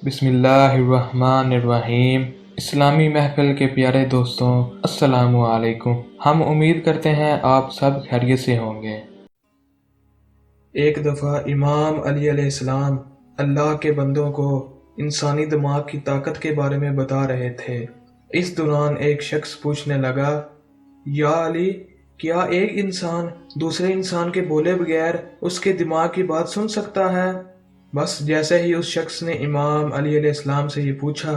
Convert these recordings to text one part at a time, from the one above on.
بسم اللہ الرحمن الرحیم۔ اسلامی محفل کے پیارے دوستوں، السلام علیکم۔ ہم امید کرتے ہیں آپ سب خیریت سے ہوں گے۔ ایک دفعہ امام علی علیہ السلام اللہ کے بندوں کو انسانی دماغ کی طاقت کے بارے میں بتا رہے تھے۔ اس دوران ایک شخص پوچھنے لگا، یا علی، کیا ایک انسان دوسرے انسان کے بولے بغیر اس کے دماغ کی بات سن سکتا ہے؟ بس جیسے ہی اس شخص نے امام علی علیہ السلام سے یہ پوچھا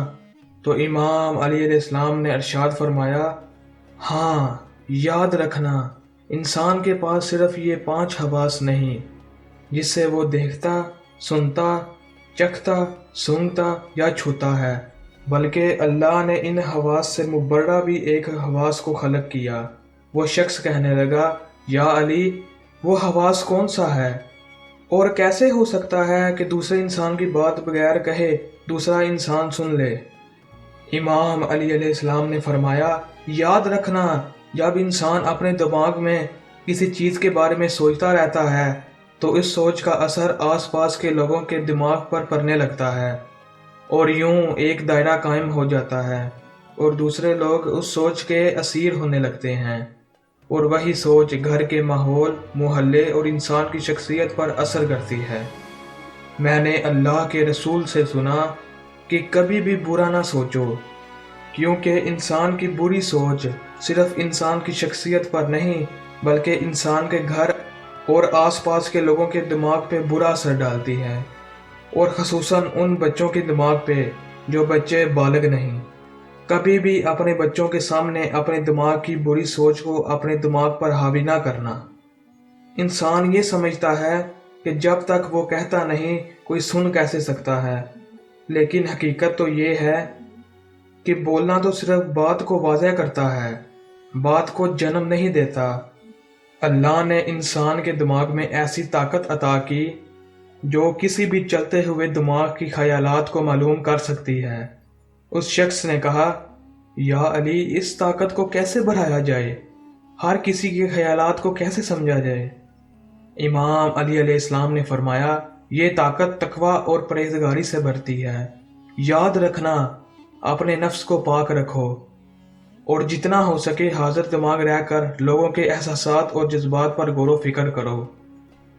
تو امام علی علیہ السلام نے ارشاد فرمایا، ہاں، یاد رکھنا، انسان کے پاس صرف یہ 5 حواس نہیں جس سے وہ دیکھتا، سنتا، چکھتا، سونگھتا یا چھوتا ہے، بلکہ اللہ نے ان حواس سے مبرہ بھی ایک حواس کو خلق کیا۔ وہ شخص کہنے لگا، یا علی، وہ حواس کون سا ہے؟ اور کیسے ہو سکتا ہے کہ دوسرے انسان کی بات بغیر کہے دوسرا انسان سن لے؟ امام علی علیہ السلام نے فرمایا، یاد رکھنا، جب انسان اپنے دماغ میں کسی چیز کے بارے میں سوچتا رہتا ہے تو اس سوچ کا اثر آس پاس کے لوگوں کے دماغ پر پڑنے لگتا ہے، اور یوں ایک دائرہ قائم ہو جاتا ہے اور دوسرے لوگ اس سوچ کے اسیر ہونے لگتے ہیں، اور وہی سوچ گھر کے ماحول، محلے اور انسان کی شخصیت پر اثر کرتی ہے۔ میں نے اللہ کے رسول سے سنا کہ کبھی بھی برا نہ سوچو، کیونکہ انسان کی بری سوچ صرف انسان کی شخصیت پر نہیں بلکہ انسان کے گھر اور آس پاس کے لوگوں کے دماغ پہ برا اثر ڈالتی ہے، اور خصوصاً ان بچوں کے دماغ پہ جو بچے بالغ نہیں۔ کبھی بھی اپنے بچوں کے سامنے اپنے دماغ کی بری سوچ کو اپنے دماغ پر حاوی نہ کرنا۔ انسان یہ سمجھتا ہے کہ جب تک وہ کہتا نہیں کوئی سن کیسے سکتا ہے، لیکن حقیقت تو یہ ہے کہ بولنا تو صرف بات کو واضح کرتا ہے، بات کو جنم نہیں دیتا۔ اللہ نے انسان کے دماغ میں ایسی طاقت عطا کی جو کسی بھی چلتے ہوئے دماغ کی خیالات کو معلوم کر سکتی ہے۔ اس شخص نے کہا، یا علی، اس طاقت کو کیسے بڑھایا جائے؟ ہر کسی کے خیالات کو کیسے سمجھا جائے؟ امام علی علیہ السلام نے فرمایا، یہ طاقت تقویٰ اور پرہیزگاری سے بڑھتی ہے۔ یاد رکھنا، اپنے نفس کو پاک رکھو اور جتنا ہو سکے حاضر دماغ رہ کر لوگوں کے احساسات اور جذبات پر غور و فکر کرو،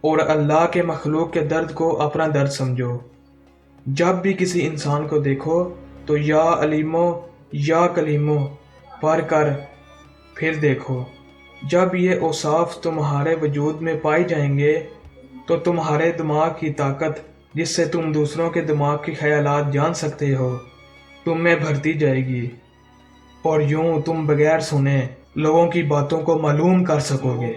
اور اللہ کے مخلوق کے درد کو اپنا درد سمجھو۔ جب بھی کسی انسان کو دیکھو تو یا علیمو یا کلیمو پڑھ کر پھر دیکھو۔ جب یہ اوصاف تمہارے وجود میں پائی جائیں گے تو تمہارے دماغ کی طاقت، جس سے تم دوسروں کے دماغ کے خیالات جان سکتے ہو، تم میں بڑھتی جائے گی، اور یوں تم بغیر سنے لوگوں کی باتوں کو معلوم کر سکو گے۔